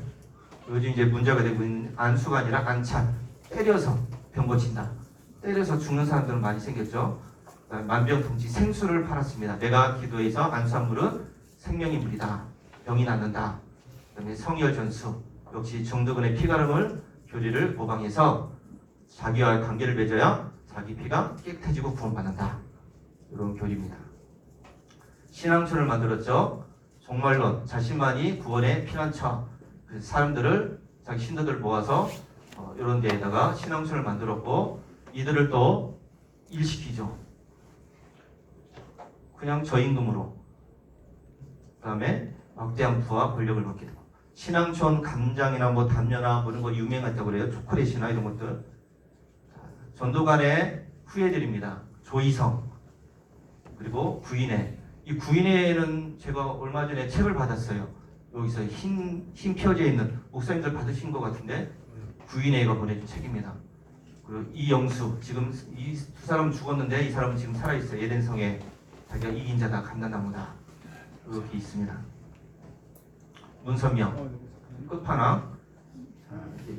요즘 이제 문제가 되고 있는 안수가 아니라 안찰. 때려서 병 고친다. 때려서 죽는 사람들은 많이 생겼죠. 만병통치 생수를 팔았습니다. 내가 기도해서 안수한 물은 생명의 물이다. 병이 낫는다. 그 다음에 성혈 전수. 역시 정두근의 피가름을 교리를 모방해서 자기와의 관계를 맺어야 자기 피가 깨끗해지고 구원받는다. 이런 교리입니다. 신앙촌을 만들었죠. 종말론, 자신만이 구원의 피난처. 사람들을 자기 신도들 모아서 이런 데에다가 신앙촌을 만들었고 이들을 또 일시키죠. 그냥 저임금으로. 그 다음에 막대한 부와 권력을 받게 되고 신앙촌 감장이나 뭐 담요나 뭐 이런 거 유명하다고 그래요. 초콜릿이나 이런 것들. 전도관의 후예들입니다. 조이성 그리고 구인회. 이 구인회는 제가 얼마 전에 책을 받았어요. 여기서 흰 펴져 있는 목사님들 받으신 것 같은데 구인회가 보내준 책입니다. 그리고 이영수 지금 이 두 사람은 죽었는데 이 사람은 지금 살아있어요. 예덴성에 자기가 이긴 자다 감난나무다 이렇게 있습니다. 문선명 끝판왕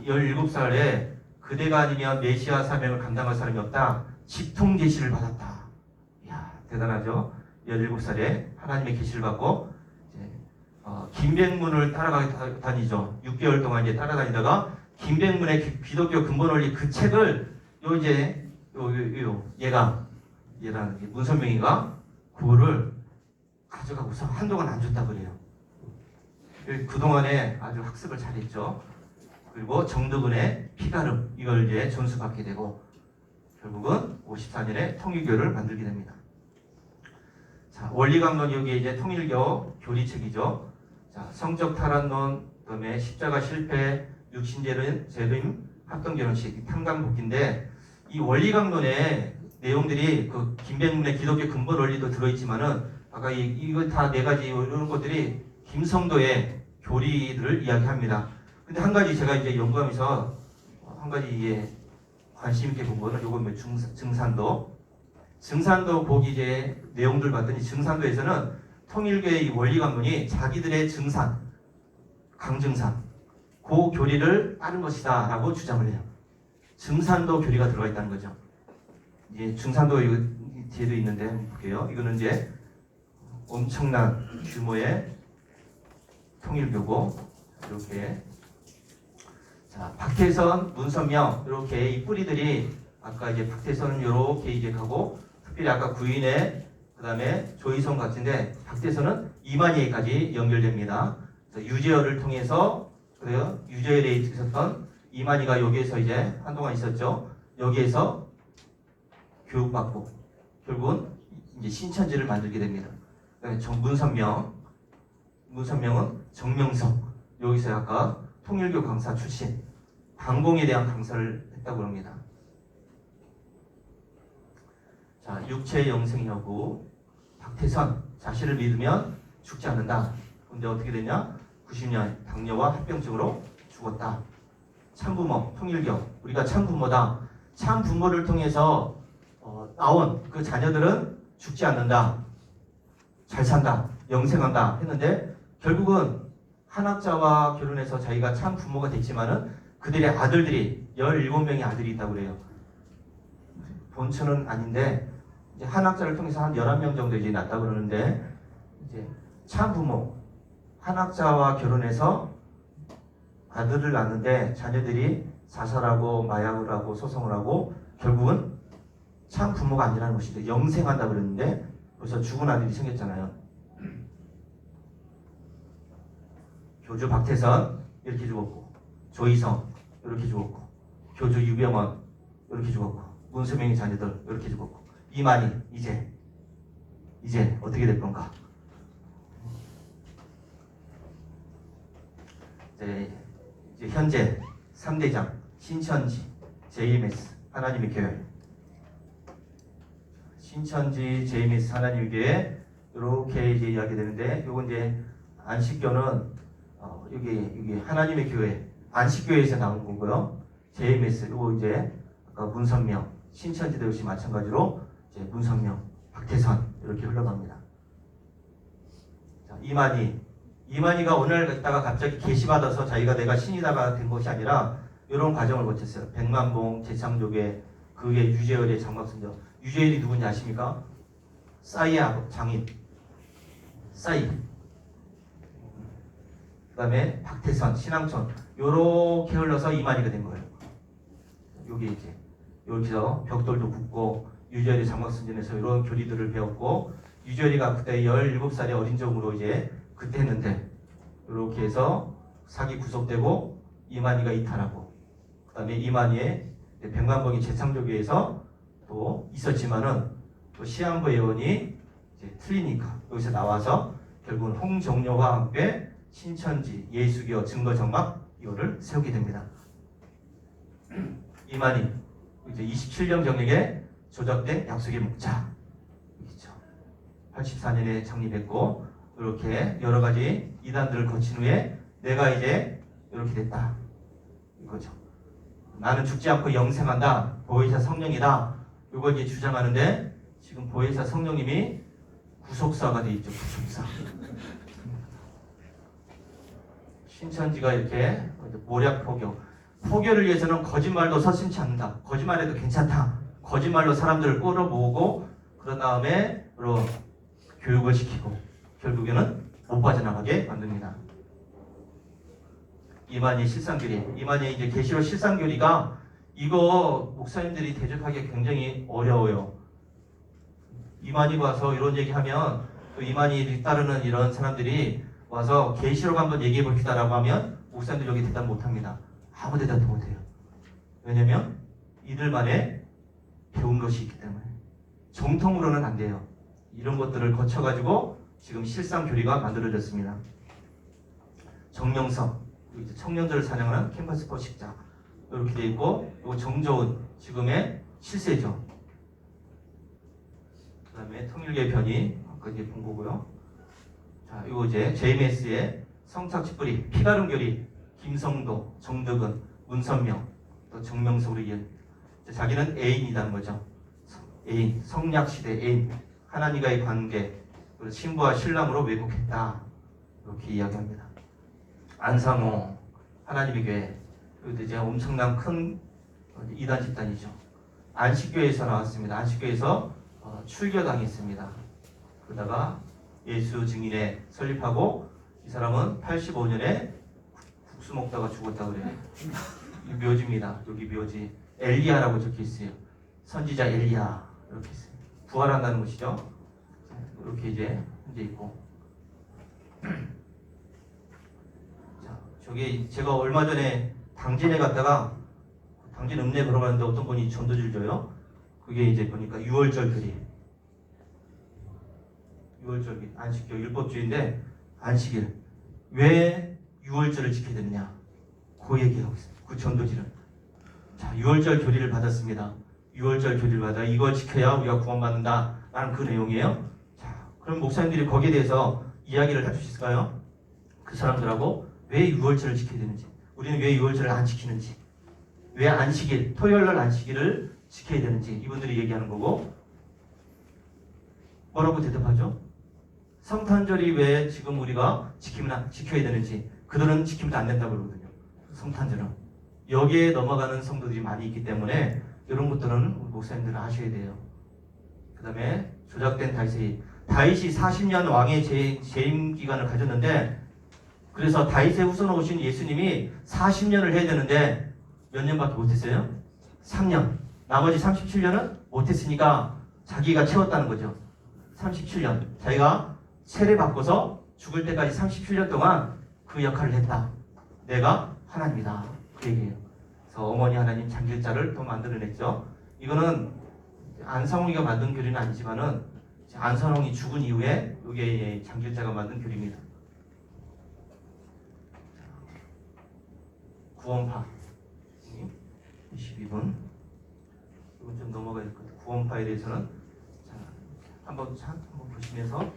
17살에 그대가 아니면 메시아 사명을 감당할 사람이 없다. 직통 계시를 받았다. 이야 대단하죠. 17살에 하나님의 계시를 받고 김백문을 따라다니죠. 6개월 동안 이제 따라다니다가 김백문의 기독교 근본 원리 그 책을 얘라는 문선명이가 그거를 가져가고서 한동안 안 줬다 그래요. 그동안에 아주 학습을 잘했죠. 그리고 정두근의 피가름 이걸 이제 전수받게 되고 결국은 54년에 통일교를 만들게 됩니다. 자, 원리강론 여기에 이제 통일교 교리책이죠. 자, 성적 탈환론, 그다음에 십자가 실패, 육신재림, 합동결혼식, 탕감복기인데 이 원리강론의 내용들이 그 김백문의 기독교 근본 원리도 들어있지만은 아까 이거 다 네 가지 이런 것들이 김성도의 교리들을 이야기합니다. 근데 한 가지 제가 이제 연구하면서 한 가지 관심 있게 본 거는 요거 증산도 거기 이제 내용들 봤더니 증산도에서는 통일교의 원리강론이 자기들의 증산, 강증산 그 교리를 따른 것이다 라고 주장을 해요. 증산도 교리가 들어가 있다는 거죠. 이제 증산도 이거 뒤에도 있는데 한번 볼게요. 이거는 이제 엄청난 규모의 통일교고 이렇게 자 박태선, 문선명 이렇게 이 뿌리들이 아까 이제 박태선은 이렇게 이제 가고 특별히 아까 구인의 그다음에 조이성 같은데 박태선은 이만희까지 연결됩니다. 유재열을 통해서 그래요. 유재열에 있었던 이만희가 여기에서 이제 한동안 있었죠. 여기에서 교육받고 결국은 이제 신천지를 만들게 됩니다. 그다음에 문선명은 정명석 여기서 아까 통일교 강사 출신 방공에 대한 강사를 했다고 합니다. 자, 육체의 영생이라고 박태선 자신을 믿으면 죽지 않는다. 근데 어떻게 되냐? 90년 당뇨와 합병증으로 죽었다. 참부모 통일교 우리가 참부모다. 참부모를 통해서 나온 그 자녀들은 죽지 않는다. 잘 산다. 영생한다 했는데 결국은 한학자와 결혼해서 자기가 참 부모가 됐지만은 그들의 아들들이 17명의 아들이 있다고 그래요. 본처는 아닌데 이제 한학자를 통해서 한 11명 정도 이제 낳았다고 그러는데 이제 참 부모 한학자와 결혼해서 아들을 낳는데 자녀들이 자살하고 마약을 하고 소송을 하고 결국은 참 부모가 아니라는 것이죠. 영생한다 그랬는데 벌써 죽은 아들이 생겼잖아요. 교주 박태선 이렇게 죽었고 조이성 이렇게 죽었고 교주 유병원 이렇게 죽었고 문수명의 자녀들 이렇게 죽었고 이만희 이제 어떻게 될 건가? 이제 현재 3대장 신천지 JMS 하나님의 교회, 신천지 JMS 하나님의 교회 이렇게 이제 이야기 되는데, 요건 이제 안식교는 여기 하나님의 교회 안식교회에서 나온 거고요. JMS 요거 이제 아까 문선명 신천지도 역시 마찬가지로 이제 문선명 박태선 이렇게 흘러갑니다. 자, 이만희가 오늘 갔다가 갑자기 계시받아서 자기가 내가 신이다가 된 것이 아니라 이런 과정을 거쳤어요. 백만봉 재창조계, 그게 유재열의 장막선녀. 유재열이 누군지 아십니까? 싸이의 장인 싸이. 그 다음에 박태선, 신앙촌 요렇게 흘러서 이만희가 된 거예요. 요게 이제 여기서 벽돌도 굽고 유재열의 장막선전에서 이런 교리들을 배웠고, 유재열이가 그때 17살의 어린 종으로 이제 그때 했는데, 이렇게 해서 사기 구속되고 이만희가 이탈하고, 그 다음에 이만희의 백만봉이 재창조교에서 또 있었지만은 또 시한부 예언이 이제 틀리니까 여기서 나와서 결국은 홍정료와 함께 신천지 예수교 증거정막 이거를 세우게 됩니다. 이만희 이제 27년 경력에 조작된 약속의 목자, 84년에 창립했고, 이렇게 여러 가지 이단들을 거친 후에 내가 이제 이렇게 됐다 이거죠. 나는 죽지 않고 영생한다, 보혜사 성령이다, 이거 이제 주장하는데, 지금 보혜사 성령님이 구속사가 돼 있죠. 구속사. 신천지가 이렇게 모략 포교를 위해서는 거짓말도 서슴지 않는다. 거짓말해도 괜찮다. 거짓말로 사람들을 끌어모으고 그런 다음에 교육을 시키고 결국에는 못 빠져나가게 만듭니다. 이만희 실상교리, 이만희 이제 계시록 실상교리가 이거 목사님들이 대적하기 굉장히 어려워요. 이만희가 와서 이런 얘기하면 또 이만희 따르는 이런 사람들이 와서 계시록 한번 얘기해 봅시다라고 하면 목사님들 여기 대답 못합니다. 아무 대답도 못해요. 왜냐면 이들만의 배운 것이 있기 때문에 정통으로는 안 돼요. 이런 것들을 거쳐가지고 지금 실상교리가 만들어졌습니다. 정명성, 이제 청년들을 사냥하는 캠퍼스 포식자 이렇게 돼 있고, 이거 정저은 지금의 실세죠. 그 다음에 통일교회 편이 아까 이제 본 거고요. 자, 이거 이제 JMS의 성착취뿌리, 피가름교리, 김성도, 정덕은, 문선명, 또 정명석으로 이은. 자기는 애인이라는 거죠. 애인, 성약시대 애인, 하나님과의 관계, 신부와 신랑으로 왜곡했다 이렇게 이야기합니다. 안상호, 하나님의 교회, 이것도 이제 엄청난 큰 이단 집단이죠. 안식교회에서 나왔습니다. 안식교회에서 출교당했습니다. 그러다가 예수 증인에 설립하고, 이 사람은 85년에 국수 먹다가 죽었다 그래요. 이 묘지입니다. 여기 묘지 엘리야라고 적혀 있어요. 선지자 엘리야 이렇게 있어요. 부활한다는 것이죠. 이렇게 이제 현재 있고. 자, 저기 제가 얼마 전에 당진에 갔다가 당진 읍내 걸어가는데 어떤 분이 전도지를 줘요. 그게 이제 보니까 6월절 교리. 6월절 안식교 율법주의인데, 안식일 왜 6월절을 지켜야 되느냐 그 얘기하고 있어요. 그 전도지는. 자, 6월절 교리를 받았습니다. 6월절 교리를 받아 이걸 지켜야 우리가 구원받는다 라는 그 내용이에요. 자, 그럼 목사님들이 거기에 대해서 이야기를 할 수 있을까요? 그 사람들하고 왜 6월절을 지켜야 되는지, 우리는 왜 6월절을 안 지키는지, 왜 안식일, 토요일날 안식일을 지켜야 되는지 이분들이 얘기하는 거고, 뭐라고 대답하죠? 성탄절이 왜 지금 우리가 지켜야 되는지, 그들은 지키면 안 된다고 그러거든요. 성탄절은 여기에 넘어가는 성도들이 많이 있기 때문에 이런 것들은 목사님들은 아셔야 돼요. 그 다음에 조작된 다윗이 40년 왕의 재임 기간을 가졌는데, 그래서 다윗의 후손 오신 예수님이 40년을 해야 되는데 몇 년밖에 못했어요? 3년. 나머지 37년은 못했으니까 자기가 채웠다는 거죠. 37년. 자기가 세례 받고서 죽을 때까지 37년 동안 그 역할을 했다. 내가 하나님이다. 그 얘기예요. 그래서 어머니 하나님 장길자를 또 만들어냈죠. 이거는 안상홍이가 만든 교리는 아니지만은 안상홍이 죽은 이후에 이게 장길자가 만든 교리입니다. 구원파. 22분. 이건 좀 넘어가야 될 것 같아요. 구원파에 대해서는 자, 한번 보시면서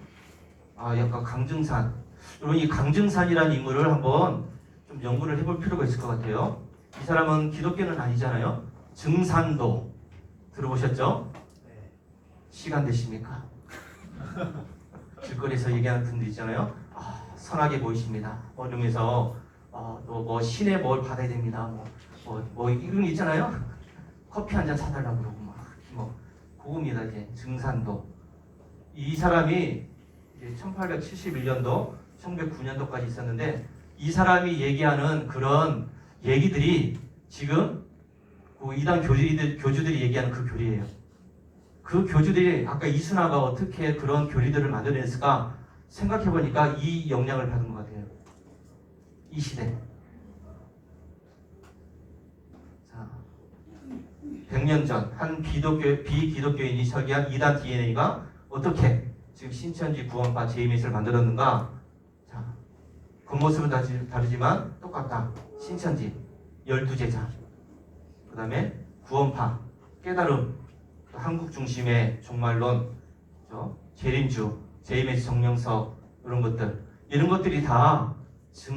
약간 강증산. 여러분 이 강증산이라는 인물을 한번 좀 연구를 해볼 필요가 있을 것 같아요. 이 사람은 기독교는 아니잖아요. 증산도 들어보셨죠? 시간 되십니까? 길거리에서 얘기하는 분들 있잖아요. 선하게 보이십니다. 이러면서 뭐 신의 뭘 받아야 됩니다. 뭐 이런 게 있잖아요. 커피 한 잔 사달라고 그러고 그겁니다. 이제 증산도. 이 사람이 이제 1871년도, 1909년도까지 있었는데 이 사람이 얘기하는 그런 얘기들이 지금 그 이단 교주들이 얘기하는 그 교리예요. 그 교주들이 아까 이순화가 어떻게 그런 교리들을 만들어냈을까 생각해보니까 이 영향을 받은 것 같아요. 이 시대. 자, 100년 전 한 비기독교인이 설계한 이단 DNA가 어떻게 지금 신천지 구원파 제이밋을 만들었는가. 자, 겉모습은 다르지만 똑같다. 신천지 12제자, 그 다음에 구원파, 깨달음, 한국 중심의 종말론, 재림주, 제이메스 정명석, 이런 것들이 다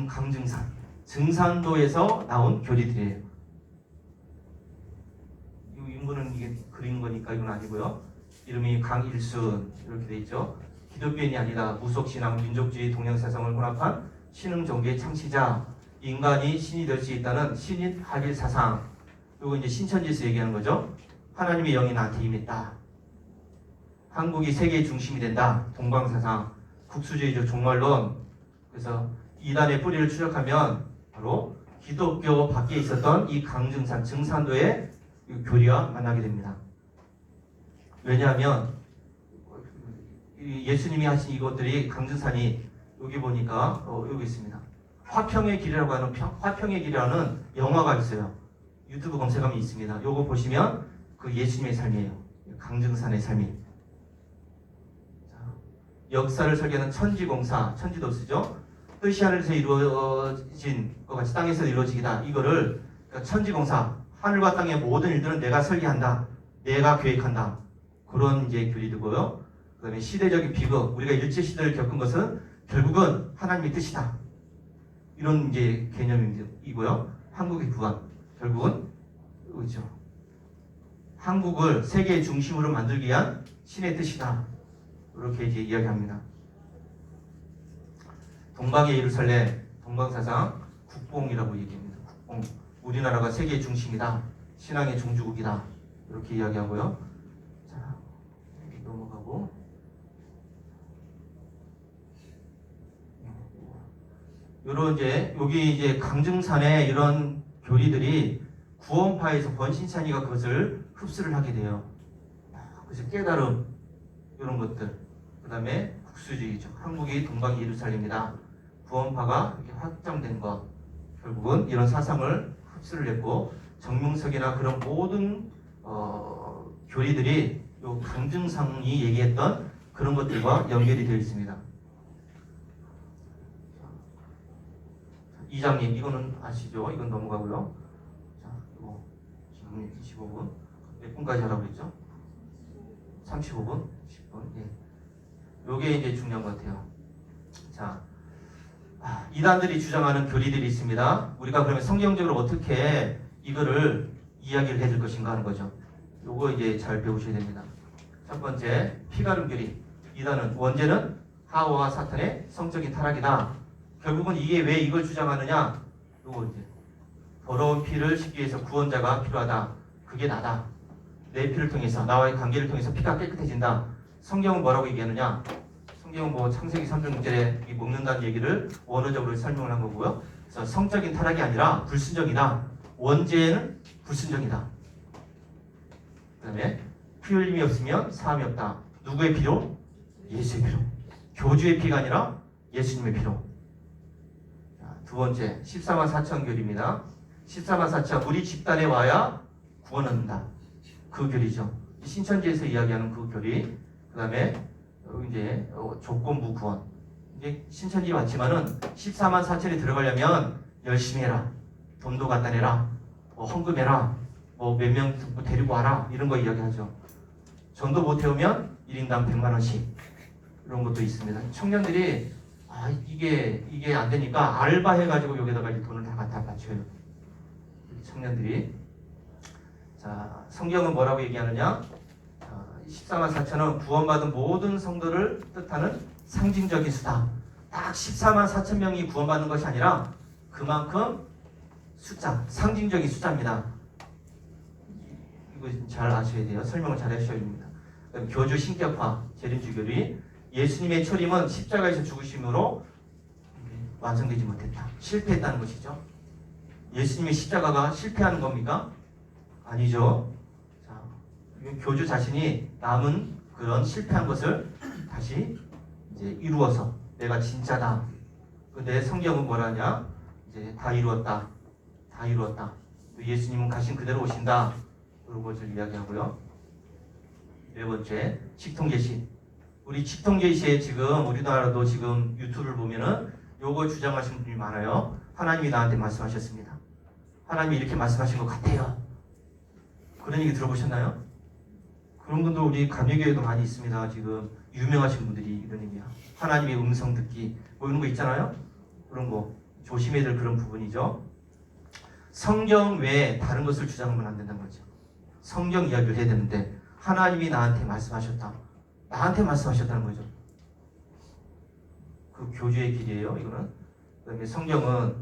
강증산, 증산도에서 나온 교리들이에요. 이 인물은 이게 그린 거니까 이건 아니고요. 이름이 강일순 이렇게 돼 있죠. 기독교인이 아니다. 무속신앙, 민족주의, 동양사상을 혼합한 신흥 종교의 창시자, 인간이 신이 될 수 있다는 신인 하길 사상. 이거 이제 신천지에서 얘기하는 거죠. 하나님의 영이 나한테 임했다. 한국이 세계의 중심이 된다. 동방사상, 국수주의적 종말론. 그래서 이단의 뿌리를 추적하면 바로 기독교 밖에 있었던 이 강증산, 증산도의 교리와 만나게 됩니다. 왜냐하면 예수님이 하신 이것들이 강증산이 여기 보니까 여기 있습니다. 화평의 길이라고 하는 화평의 길이라는 영화가 있어요. 유튜브 검색하면 있습니다. 요거 보시면 그 예수님의 삶이에요. 강증산의 삶이. 자, 역사를 설계하는 천지공사, 천지도 쓰죠. 뜻이 하늘에서 이루어진 것 같이 땅에서 이루어지기다. 이거를 그러니까 천지공사, 하늘과 땅의 모든 일들은 내가 설계한다. 내가 계획한다. 그런 이제 교리들고요. 그 다음에 시대적인 비극, 우리가 일제시대를 겪은 것은 결국은 하나님의 뜻이다. 이런 이제 개념이고요. 한국의 구원, 결국은 그렇죠. 한국을 세계의 중심으로 만들기 위한 신의 뜻이다. 이렇게 이제 이야기합니다. 동방의 예루살렘, 동방사상, 국뽕이라고 얘기합니다. 국뽕. 우리나라가 세계의 중심이다. 신앙의 종주국이다. 이렇게 이야기하고요. 자, 넘어가고. 요런 여기 이제 강증산의 이런 교리들이 구원파에서 권신찬이가 그것을 흡수를 하게 돼요. 그래서 깨달음, 이런 것들. 그 다음에 국수주의죠. 한국이 동방 예루살렘이다. 구원파가 이렇게 확장된 것. 결국은 이런 사상을 흡수를 했고, 정명석이나 그런 모든 교리들이 요 강증상이 얘기했던 그런 것들과 연결이 되어 있습니다. 이장님, 이거는 아시죠? 이건 넘어가고요. 자, 이거 지금 25분. 몇 분까지 하라고 했죠? 35분? 10분. 예. 요게 이제 중요한 것 같아요. 자, 이단들이 주장하는 교리들이 있습니다. 우리가 그러면 성경적으로 어떻게 이거를 이야기를 해줄 것인가 하는 거죠. 요거 이제 잘 배우셔야 됩니다. 첫 번째, 피가름 교리. 이단은 원죄는 하와와 사탄의 성적인 타락이다. 결국은 이게 왜 이걸 주장하느냐? 요거 이제 더러운 피를 씻기 위해서 구원자가 필요하다. 그게 나다. 내 피를 통해서, 나와의 관계를 통해서 피가 깨끗해진다. 성경은 뭐라고 얘기하느냐? 성경은 뭐 창세기 3장 6절에 먹는다는 얘기를 원어적으로 설명을 한 거고요. 그래서 성적인 타락이 아니라 불순종이다. 원죄는 불순종이다. 그 다음에 피 흘림이 없으면 사함이 없다. 누구의 피로? 예수의 피로. 교주의 피가 아니라 예수님의 피로. 두 번째, 14만 4천 교리입니다. 14만 4천, 우리 집단에 와야 구원 얻는다. 그 교리죠. 신천지에서 이야기하는 그 교리. 그 다음에 이제 조건부 구원. 이제 신천지 맞지만은 14만 4천에 들어가려면 열심히 해라. 돈도 갖다 내라. 헌금해라. 뭐 몇 명 데리고 와라 이런 거 이야기하죠. 전도 못 해오면 1인당 100만 원씩 이런 것도 있습니다. 청년들이 이게 안 되니까 알바 해가지고 여기다가 이 돈을 다 갖다 바쳐요. 청년들이. 자, 성경은 뭐라고 얘기하느냐? 14만 4천은 구원받은 모든 성도를 뜻하는 상징적인 수다. 딱 14만 4천 명이 구원받는 것이 아니라 그만큼 숫자, 상징적인 숫자입니다. 이거 잘 아셔야 돼요. 설명을 잘 하셔야 됩니다. 교주 신격화, 재림주교리, 예수님의 초림은 십자가에서 죽으심으로 완성되지 못했다. 실패했다는 것이죠. 예수님의 십자가가 실패하는 겁니까? 아니죠. 자, 교주 자신이 남은 그런 실패한 것을 다시 이제 이루어서 내가 진짜다. 근데 성경은 뭐라냐? 이제 다 이루었다. 다 이루었다. 예수님은 가신 그대로 오신다. 그런 것을 이야기하고요. 네 번째, 직통계시. 우리 직통계시에 지금 우리나라도 지금 유튜브를 보면은 요거 주장하시는 분이 많아요. 하나님이 나한테 말씀하셨습니다. 하나님이 이렇게 말씀하신 것 같아요. 그런 얘기 들어보셨나요? 그런 분도 우리 감리교회도 많이 있습니다. 지금 유명하신 분들이 이런 얘기야. 하나님의 음성 듣기 뭐 이런 거 있잖아요. 그런 거 조심해야 될 그런 부분이죠. 성경 외에 다른 것을 주장하면 안 된다는 거죠. 성경 이야기를 해야 되는데 하나님이 나한테 말씀하셨다. 나한테 말씀하셨다는 거죠. 그 교주의 길이에요. 이거는. 그다음에 성경은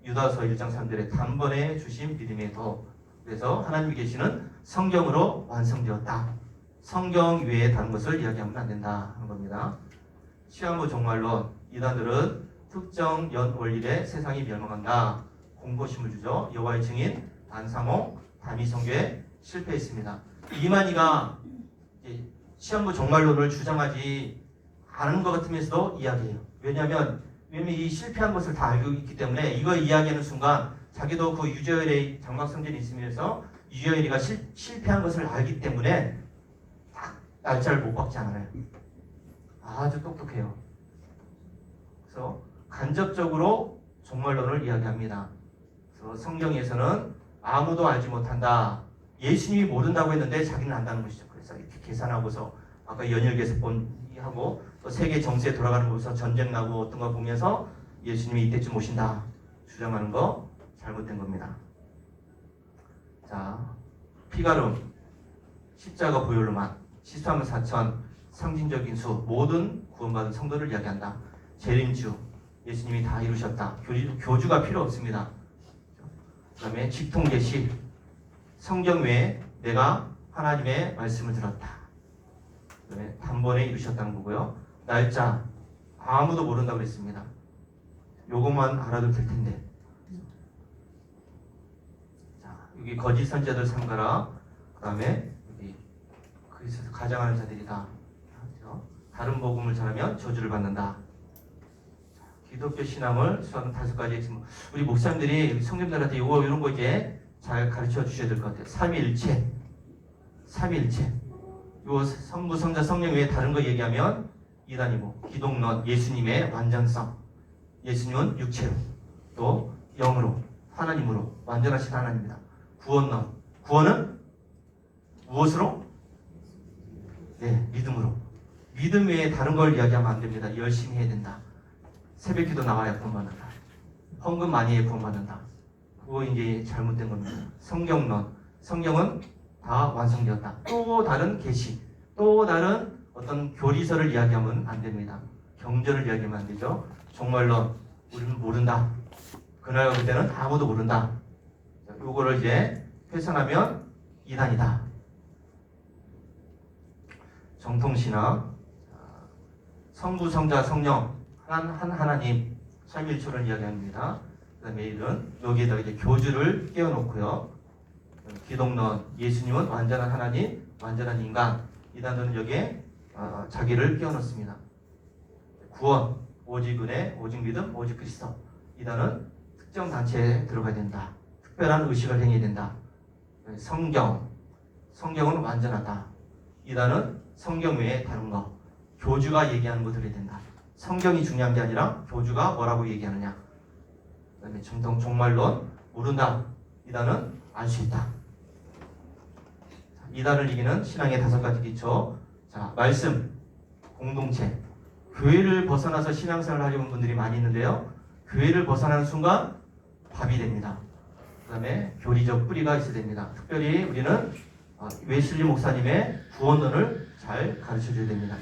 유다서 1장 3절에 단번에 주신 믿음의 도. 그래서 하나님이 계시는 성경으로 완성되었다. 성경 외에 다른 것을 이야기하면 안 된다 하는 겁니다. 시한부 종말론. 이단들은 특정 연 월일에 세상이 멸망한다. 공포심을 주죠. 여호와의 증인 안상홍 다미성교에 실패했습니다. 이만희가 시한부 종말론을 주장하지 않은 것 같으면서도 이야기해요. 왜냐하면 이 실패한 것을 다 알고 있기 때문에 이거 이야기하는 순간 자기도 그 유저엘의 장막성전이 있으면서 유저엘이가 실패한 것을 알기 때문에 딱 날짜를 못 박지 않아요. 아주 똑똑해요. 그래서 간접적으로 종말론을 이야기합니다. 그래서 성경에서는 아무도 알지 못한다. 예수님이 모른다고 했는데 자기는 안다는 것이죠. 그래서 이렇게 계산하고서 아까 연일계습본하고 또 세계 정세에 돌아가는 거 보면서 전쟁 나고 어떤 거 보면서 예수님이 이때쯤 오신다 주장하는 거 잘못된 겁니다. 자, 피가름 십자가 보혈로만 14만 4천 상징적인 수 모든 구원받은 성도를 이야기한다. 재림주 예수님이 다 이루셨다. 교주가 필요 없습니다. 그 다음에 직통계시 성경 외에 내가 하나님의 말씀을 들었다. 그 다음에 단번에 이루셨다는 거고요. 날짜 아무도 모른다고 그랬습니다. 요것만 알아도 될 텐데. 자, 여기 거짓 선지자들 삼가라. 그 다음에 여기 그리스도를 가장하는 자들이다. 다른 복음을 전하면 저주를 받는다. 기독교 신앙을 수학은 5가지 지금 우리 목사님들이 성도들한테 이런 거 이제 잘 가르쳐 주셔야 될 것 같아요. 삼위일체, 삼위일체. 요 성부, 성자, 성령 외에 다른 거 얘기하면 이단이고 기독론, 예수님의 완전성, 예수님은 육체로 또 영으로 하나님으로 완전하신 하나님입니다. 구원론, 구원은 무엇으로? 네, 믿음으로. 믿음 외에 다른 걸 이야기하면 안 됩니다. 열심히 해야 된다. 새벽기도 나와야 구원받는다. 헌금 많이 해 구원받는다. 그거 이제 잘못된 겁니다. 성경론, 성경은 다 완성되었다. 또 다른 계시, 또 다른 어떤 교리서를 이야기하면 안 됩니다. 경전을 이야기하면 안 되죠. 종말론, 우리는 모른다. 그날과 그때는 아무도 모른다. 요거를 이제 훼손하면 이단이다. 정통신앙, 성부, 성자, 성령 한 하나님 삼위일체를 이야기합니다. 그 다음에 이런 여기에다가 이제 교주를 끼워놓고요. 기독론, 예수님은 완전한 하나님, 완전한 인간. 이단들은 여기에 자기를 끼워넣습니다. 구원, 오직 은혜, 오직 믿음, 오직 그리스도. 이단은 특정 단체에 들어가야 된다. 특별한 의식을 행해야 된다. 성경, 성경은 완전하다. 이단은 성경 외에 다른 거, 교주가 얘기하는 거 들어야 된다. 성경이 중요한 게 아니라 교주가 뭐라고 얘기하느냐. 그 다음에 정통 종말론, 모른다. 이단은 알 수 있다. 이단을 이기는 신앙의 5가지 기초. 자, 말씀, 공동체. 교회를 벗어나서 신앙생활을 하려는 분들이 많이 있는데요. 교회를 벗어나는 순간 밥이 됩니다. 그 다음에 교리적 뿌리가 있어야 됩니다. 특별히 우리는 웨슬리 목사님의 구원론을 잘 가르쳐줘야 됩니다.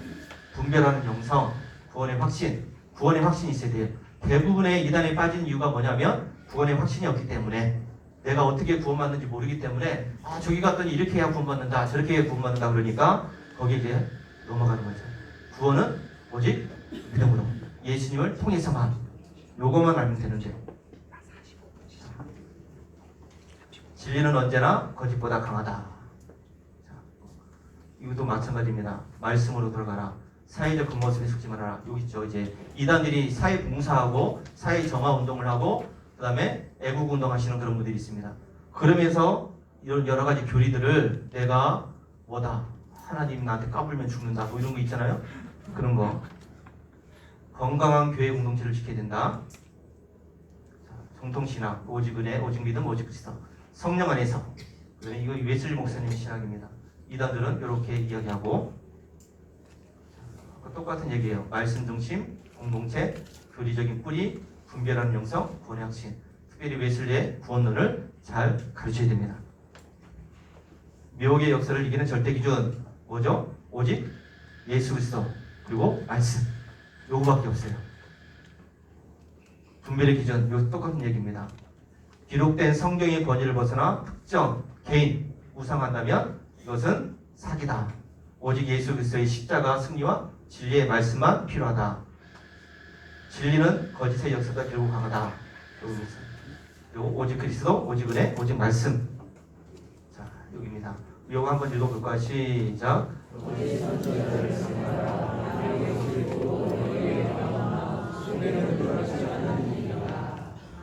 분별하는 영성, 구원의 확신이 있어야 돼요. 대부분의 이단에 빠진 이유가 뭐냐면 구원의 확신이 없기 때문에, 내가 어떻게 구원받는지 모르기 때문에 저기 갔더니 이렇게 해야 구원받는다, 저렇게 해야 구원받는다 그러니까 거기에 이제 넘어가는 거죠. 구원은 오직 믿음으로 예수님을 통해서만, 요것만 알면 되는데요. 진리는 언제나 거짓보다 강하다. 자, 이것도 마찬가지입니다. 말씀으로 들어가라. 사회적 겉모습에 속지 말아라. 여기 있죠. 이제 이단들이 사회 봉사하고 사회 정화 운동을 하고 그 다음에 애국 운동 하시는 그런 분들이 있습니다. 그러면서 이런 여러 가지 교리들을 내가 뭐다, 하나님 나한테 까불면 죽는다, 뭐 이런 거 있잖아요. 그런 거. 건강한 교회 공동체를 지켜야 된다. 정통신앙, 오직 은혜, 오직 믿음, 오직 그리스도. 성령 안에서. 이거 웨슬리 목사님의 신학입니다. 이단들은 이렇게 이야기하고, 똑같은 얘기예요. 말씀 중심, 공동체, 교리적인 뿌리, 분별하는 영성, 구원의 확신. 특별히 웨슬리의 구원론을 잘 가르쳐야 됩니다. 미혹의 역사를 이기는 절대 기준 뭐죠? 오직 예수 그리스도 그리고 말씀. 요거밖에 없어요. 분별의 기준, 요 똑같은 얘기입니다. 기록된 성경의 권위를 벗어나 특정 개인 우상한다면 이것은 사기다. 오직 예수 그리스도의 십자가 승리와 진리의 말씀만 필요하다. 진리는 거짓의 역사가 결국 강하다. 그리고 오직 그리스도, 오직 은혜, 오직 말씀. 자, 여기입니다. 요거 한번 읽어볼까요? 시작.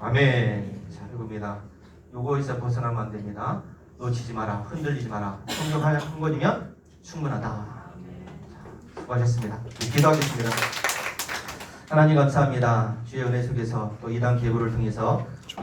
아멘. 자, 이겁니다. 요거에서 벗어나면 안 됩니다. 놓치지 마라, 흔들리지 마라. 성경 한 권이면 충분하다. 자, 수고하셨습니다. 기도하겠습니다. 하나님 감사합니다. 주의 은혜 속에서 또 이단 계보를 통해서 우리가